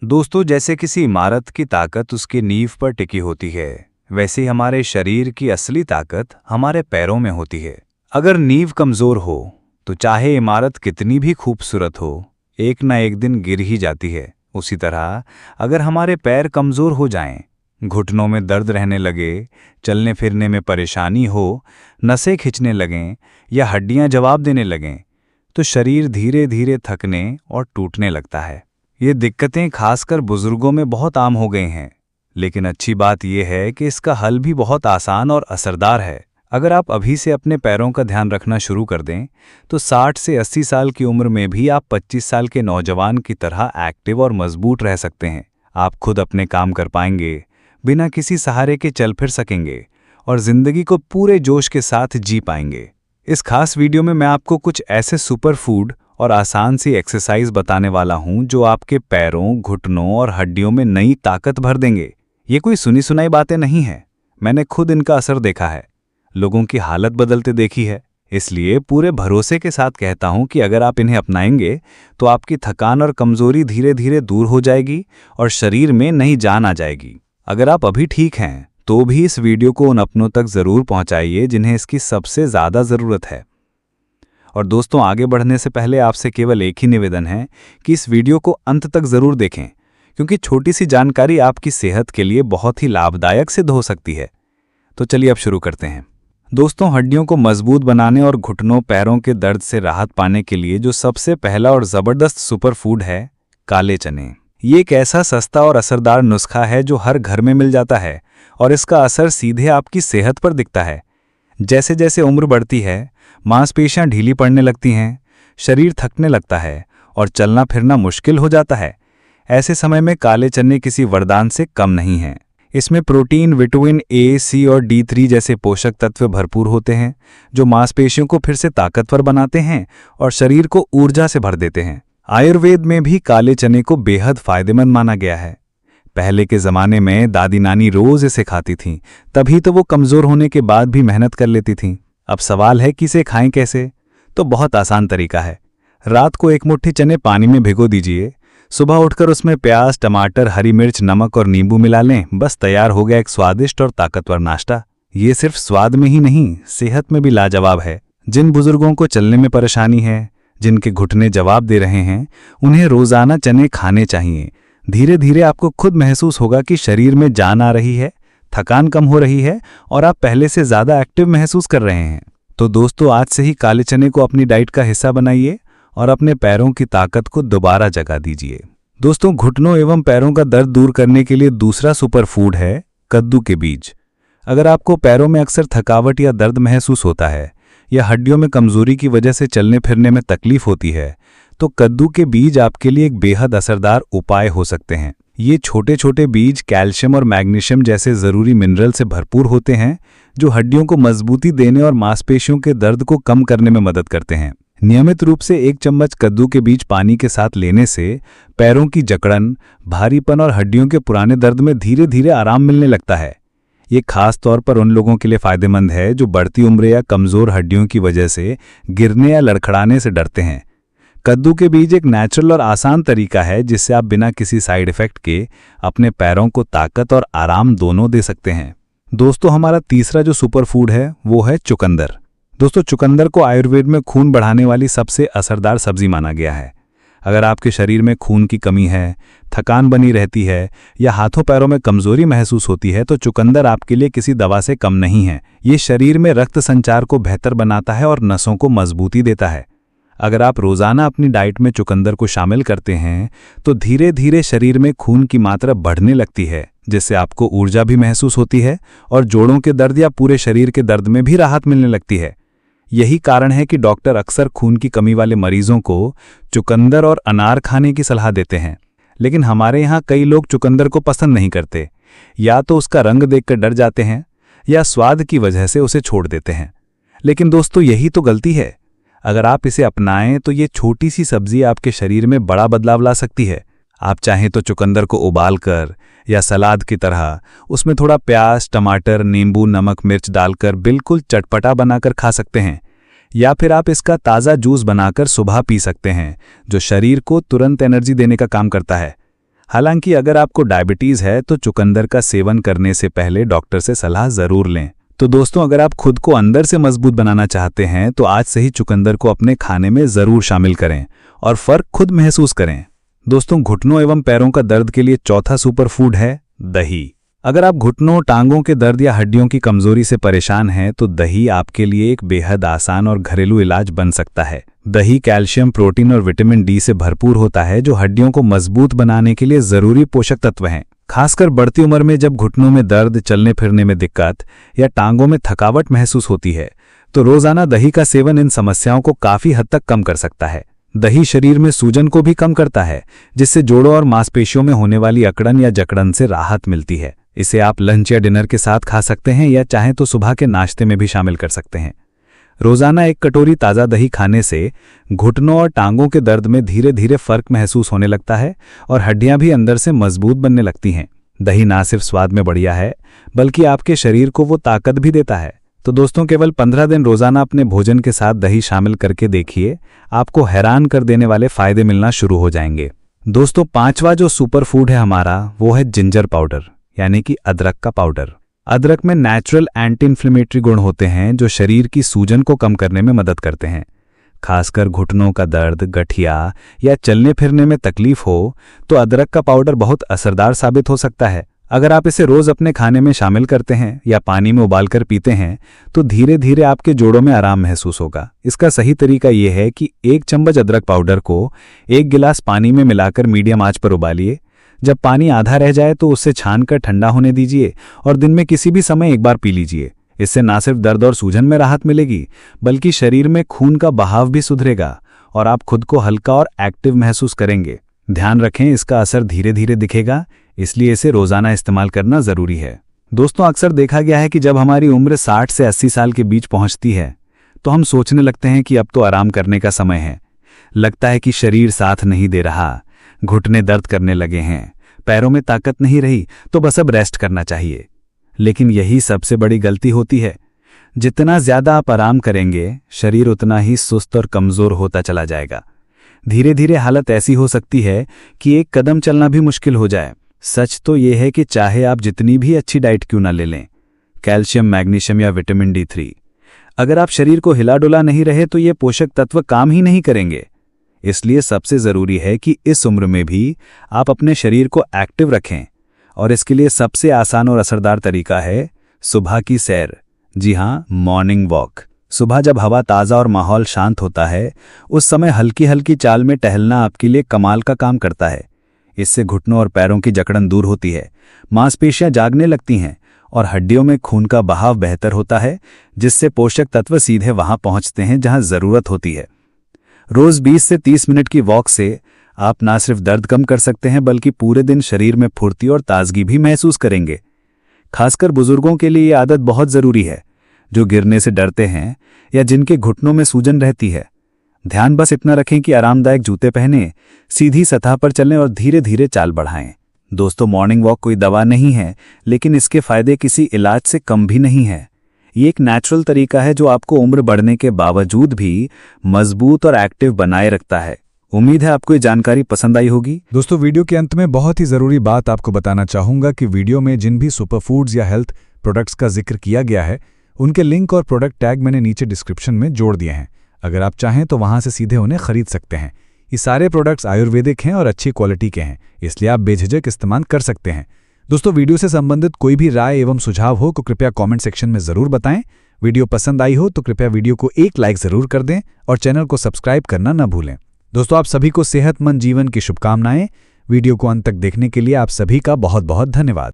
दोस्तों, जैसे किसी इमारत की ताकत उसकी नींव पर टिकी होती है, वैसे ही हमारे शरीर की असली ताकत हमारे पैरों में होती है। अगर नींव कमजोर हो तो चाहे इमारत कितनी भी खूबसूरत हो, एक ना एक दिन गिर ही जाती है। उसी तरह अगर हमारे पैर कमजोर हो जाएं, घुटनों में दर्द रहने लगे, चलने फिरने में परेशानी हो, नसें खिंचने लगें या हड्डियां जवाब देने लगें, तो शरीर धीरे धीरे थकने और टूटने लगता है। ये दिक्कतें खासकर बुजुर्गों में बहुत आम हो गई हैं, लेकिन अच्छी बात यह है कि इसका हल भी बहुत आसान और असरदार है। अगर आप अभी से अपने पैरों का ध्यान रखना शुरू कर दें, तो 60 से 80 साल की उम्र में भी आप 25 साल के नौजवान की तरह एक्टिव और मजबूत रह सकते हैं। आप खुद अपने काम कर पाएंगे, बिना किसी सहारे के चल फिर सकेंगे और जिंदगी को पूरे जोश के साथ जी पाएंगे। इस खास वीडियो में मैं आपको कुछ ऐसे सुपर फूड और आसान सी एक्सरसाइज बताने वाला हूं जो आपके पैरों, घुटनों और हड्डियों में नई ताकत भर देंगे। ये कोई सुनी सुनाई बातें नहीं हैं, मैंने खुद इनका असर देखा है, लोगों की हालत बदलते देखी है। इसलिए पूरे भरोसे के साथ कहता हूं कि अगर आप इन्हें अपनाएंगे तो आपकी थकान और कमजोरी धीरे धीरे दूर हो जाएगी और शरीर में नई जान आ जाएगी। अगर आप अभी ठीक हैं तो भी इस वीडियो को उन अपनों तक जरूर पहुंचाइए जिन्हें इसकी सबसे ज्यादा जरूरत है। और दोस्तों, आगे बढ़ने से पहले आपसे केवल एक ही निवेदन है कि इस वीडियो को अंत तक जरूर देखें, क्योंकि छोटी सी जानकारी आपकी सेहत के लिए बहुत ही लाभदायक सिद्ध हो सकती है। तो चलिए अब शुरू करते हैं। दोस्तों, हड्डियों को मजबूत बनाने और घुटनों पैरों के दर्द से राहत पाने के लिए जो सबसे पहला और जबरदस्त सुपर फूड है, काले चने। ये एक ऐसा सस्ता और असरदार नुस्खा है जो हर घर में मिल जाता है और इसका असर सीधे आपकी सेहत पर दिखता है। जैसे जैसे उम्र बढ़ती है, मांसपेशियां ढीली पड़ने लगती हैं, शरीर थकने लगता है और चलना फिरना मुश्किल हो जाता है। ऐसे समय में काले चने किसी वरदान से कम नहीं हैं। इसमें प्रोटीन, विटामिन ए, सी और D3 जैसे पोषक तत्व भरपूर होते हैं, जो मांसपेशियों को फिर से ताकतवर बनाते हैं और शरीर को ऊर्जा से भर देते हैं। आयुर्वेद में भी काले चने को बेहद फायदेमंद माना गया है। पहले के ज़माने में दादी नानी रोज इसे खाती थीं, तभी तो वो कमज़ोर होने के बाद भी मेहनत कर लेती थीं। अब सवाल है कि इसे खाएं कैसे? तो बहुत आसान तरीका है। रात को एक मुट्ठी चने पानी में भिगो दीजिए, सुबह उठकर उसमें प्याज, टमाटर, हरी मिर्च, नमक और नींबू मिला लें। बस तैयार हो गया एक स्वादिष्ट और ताकतवर नाश्ता। ये सिर्फ स्वाद में ही नहीं, सेहत में भी लाजवाब है। जिन बुजुर्गों को चलने में परेशानी है, जिनके घुटने जवाब दे रहे हैं, उन्हें रोजाना चने खाने चाहिए। धीरे धीरे आपको खुद महसूस होगा कि शरीर में जान आ रही है, थकान कम हो रही है और आप पहले से ज़्यादा एक्टिव महसूस कर रहे हैं। तो दोस्तों, आज से ही काले चने को अपनी डाइट का हिस्सा बनाइए और अपने पैरों की ताकत को दोबारा जगा दीजिए। दोस्तों, घुटनों एवं पैरों का दर्द दूर करने के लिए दूसरा सुपर फूड है कद्दू के बीज। अगर आपको पैरों में अक्सर थकावट या दर्द महसूस होता है या हड्डियों में कमजोरी की वजह से चलने फिरने में तकलीफ होती है, तो कद्दू के बीज आपके लिए एक बेहद असरदार उपाय हो सकते हैं। ये छोटे छोटे बीज कैल्शियम और मैग्नीशियम जैसे ज़रूरी मिनरल से भरपूर होते हैं, जो हड्डियों को मजबूती देने और मांसपेशियों के दर्द को कम करने में मदद करते हैं। नियमित रूप से 1 चम्मच कद्दू के बीज पानी के साथ लेने से पैरों की जकड़न, भारीपन और हड्डियों के पुराने दर्द में धीरे धीरे आराम मिलने लगता है। ये खास तौर पर उन लोगों के लिए फायदेमंद है जो बढ़ती उम्र या कमज़ोर हड्डियों की वजह से गिरने या लड़खड़ाने से डरते हैं। कद्दू के बीज एक नेचुरल और आसान तरीका है जिससे आप बिना किसी साइड इफेक्ट के अपने पैरों को ताकत और आराम दोनों दे सकते हैं। दोस्तों, हमारा तीसरा जो सुपर फूड है वो है चुकंदर। दोस्तों, चुकंदर को आयुर्वेद में खून बढ़ाने वाली सबसे असरदार सब्जी माना गया है। अगर आपके शरीर में खून की कमी है, थकान बनी रहती है या हाथों पैरों में कमजोरी महसूस होती है, तो चुकंदर आपके लिए किसी दवा से कम नहीं है। ये शरीर में रक्त संचार को बेहतर बनाता है और नसों को मजबूती देता है। अगर आप रोजाना अपनी डाइट में चुकंदर को शामिल करते हैं तो धीरे धीरे शरीर में खून की मात्रा बढ़ने लगती है, जिससे आपको ऊर्जा भी महसूस होती है और जोड़ों के दर्द या पूरे शरीर के दर्द में भी राहत मिलने लगती है। यही कारण है कि डॉक्टर अक्सर खून की कमी वाले मरीजों को चुकंदर और अनार खाने की सलाह देते हैं। लेकिन हमारे यहाँ कई लोग चुकंदर को पसंद नहीं करते, या तो उसका रंग देखकर डर जाते हैं या स्वाद की वजह से उसे छोड़ देते हैं। लेकिन दोस्तों, यही तो गलती है। अगर आप इसे अपनाएं तो ये छोटी सी सब्जी आपके शरीर में बड़ा बदलाव ला सकती है। आप चाहें तो चुकंदर को उबालकर या सलाद की तरह उसमें थोड़ा प्याज, टमाटर, नींबू, नमक, मिर्च डालकर बिल्कुल चटपटा बनाकर खा सकते हैं, या फिर आप इसका ताज़ा जूस बनाकर सुबह पी सकते हैं, जो शरीर को तुरंत एनर्जी देने का काम करता है। हालांकि अगर आपको डायबिटीज़ है तो चुकंदर का सेवन करने से पहले डॉक्टर से सलाह ज़रूर लें। तो दोस्तों, अगर आप खुद को अंदर से मजबूत बनाना चाहते हैं तो आज से ही चुकंदर को अपने खाने में ज़रूर शामिल करें और फ़र्क खुद महसूस करें। दोस्तों, घुटनों एवं पैरों का दर्द के लिए चौथा सुपर फूड है दही। अगर आप घुटनों, टांगों के दर्द या हड्डियों की कमजोरी से परेशान हैं तो दही आपके लिए एक बेहद आसान और घरेलू इलाज बन सकता है। दही कैल्शियम, प्रोटीन और विटामिन डी से भरपूर होता है, जो हड्डियों को मजबूत बनाने के लिए जरूरी पोषक तत्व हैं। खासकर बढ़ती उम्र में जब घुटनों में दर्द, चलने फिरने में दिक्कत या टांगों में थकावट महसूस होती है तो रोजाना दही का सेवन इन समस्याओं को काफी हद तक कम कर सकता है। दही शरीर में सूजन को भी कम करता है, जिससे जोड़ों और मांसपेशियों में होने वाली अकड़न या जकड़न से राहत मिलती है। इसे आप लंच या डिनर के साथ खा सकते हैं या चाहें तो सुबह के नाश्ते में भी शामिल कर सकते हैं। रोजाना 1 कटोरी ताज़ा दही खाने से घुटनों और टांगों के दर्द में धीरे धीरे फर्क महसूस होने लगता है और हड्डियां भी अंदर से मजबूत बनने लगती हैं। दही ना सिर्फ स्वाद में बढ़िया है, बल्कि आपके शरीर को वो ताकत भी देता है। तो दोस्तों, केवल 15 दिन रोजाना अपने भोजन के साथ दही शामिल करके देखिए, आपको हैरान कर देने वाले फायदे मिलना शुरू हो जाएंगे। दोस्तों, 5वां जो सुपर फूड है हमारा, वो है जिंजर पाउडर, यानी कि अदरक का पाउडर। अदरक में नेचुरल एंटी इन्फ्लेमेटरी गुण होते हैं जो शरीर की सूजन को कम करने में मदद करते हैं। खासकर घुटनों का दर्द, गठिया या चलने फिरने में तकलीफ हो तो अदरक का पाउडर बहुत असरदार साबित हो सकता है। अगर आप इसे रोज अपने खाने में शामिल करते हैं या पानी में उबालकर पीते हैं तो धीरे धीरे आपके जोड़ों में आराम महसूस होगा। इसका सही तरीका यह है कि 1 चम्मच अदरक पाउडर को 1 गिलास पानी में मिलाकर मीडियम आंच पर उबालिए। जब पानी आधा रह जाए तो उसे छानकर ठंडा होने दीजिए और दिन में किसी भी समय एक बार पी लीजिए। इससे न सिर्फ दर्द और सूजन में राहत मिलेगी, बल्कि शरीर में खून का बहाव भी सुधरेगा और आप खुद को हल्का और एक्टिव महसूस करेंगे। ध्यान रखें, इसका असर धीरे धीरे दिखेगा, इसलिए इसे रोजाना इस्तेमाल करना जरूरी है। दोस्तों, अक्सर देखा गया है कि जब हमारी उम्र 60 से 80 साल के बीच पहुंचती है तो हम सोचने लगते हैं कि अब तो आराम करने का समय है। लगता है कि शरीर साथ नहीं दे रहा, घुटने दर्द करने लगे हैं, पैरों में ताकत नहीं रही, तो बस अब रेस्ट करना चाहिए। लेकिन यही सबसे बड़ी गलती होती है। जितना ज्यादा आप आराम करेंगे, शरीर उतना ही सुस्त और कमजोर होता चला जाएगा। धीरे धीरे हालत ऐसी हो सकती है कि एक कदम चलना भी मुश्किल हो जाए। सच तो यह है कि चाहे आप जितनी भी अच्छी डाइट क्यों ना ले लें, कैल्शियम, मैग्नीशियम या विटामिन D3, अगर आप शरीर को हिला डुला नहीं रहे तो ये पोषक तत्व काम ही नहीं करेंगे। इसलिए सबसे जरूरी है कि इस उम्र में भी आप अपने शरीर को एक्टिव रखें, और इसके लिए सबसे आसान और असरदार तरीका है सुबह की सैर। जी हाँ, मॉर्निंग वॉक। सुबह जब हवा ताज़ा और माहौल शांत होता है, उस समय हल्की हल्की चाल में टहलना आपके लिए कमाल का काम करता है। इससे घुटनों और पैरों की जकड़न दूर होती है, मांसपेशियां जागने लगती हैं और हड्डियों में खून का बहाव बेहतर होता है, जिससे पोषक तत्व सीधे वहां पहुंचते हैं जहां जरूरत होती है। रोज 20 से 30 मिनट की वॉक से आप ना सिर्फ दर्द कम कर सकते हैं, बल्कि पूरे दिन शरीर में फुर्ती और ताजगी भी महसूस करेंगे। खासकर बुजुर्गों के लिए ये आदत बहुत जरूरी है, जो गिरने से डरते हैं या जिनके घुटनों में सूजन रहती है। ध्यान बस इतना रखें कि आरामदायक जूते पहनें, सीधी सतह पर चलें और धीरे धीरे चाल बढ़ाएं। दोस्तों, मॉर्निंग वॉक कोई दवा नहीं है, लेकिन इसके फायदे किसी इलाज से कम भी नहीं है। ये एक नेचुरल तरीका है जो आपको उम्र बढ़ने के बावजूद भी मजबूत और एक्टिव बनाए रखता है। उम्मीद है आपको ये जानकारी पसंद आई होगी। दोस्तों, वीडियो के अंत में बहुत ही जरूरी बात आपको बताना चाहूंगा कि वीडियो में जिन भी सुपर फूड्स या हेल्थ प्रोडक्ट्स का जिक्र किया गया है, उनके लिंक और प्रोडक्ट टैग मैंने नीचे डिस्क्रिप्शन में जोड़ दिए हैं। अगर आप चाहें तो वहां से सीधे उन्हें खरीद सकते हैं। ये सारे प्रोडक्ट्स आयुर्वेदिक हैं और अच्छी क्वालिटी के हैं, इसलिए आप बेझिझक इस्तेमाल कर सकते हैं। दोस्तों, वीडियो से संबंधित कोई भी राय एवं सुझाव हो तो कृपया कमेंट सेक्शन में जरूर बताएं। वीडियो पसंद आई हो तो कृपया वीडियो को एक लाइक जरूर कर दें और चैनल को सब्सक्राइब करना न भूलें। दोस्तों, आप सभी को सेहतमंद जीवन की शुभकामनाएं। वीडियो को अंत तक देखने के लिए आप सभी का बहुत बहुत धन्यवाद।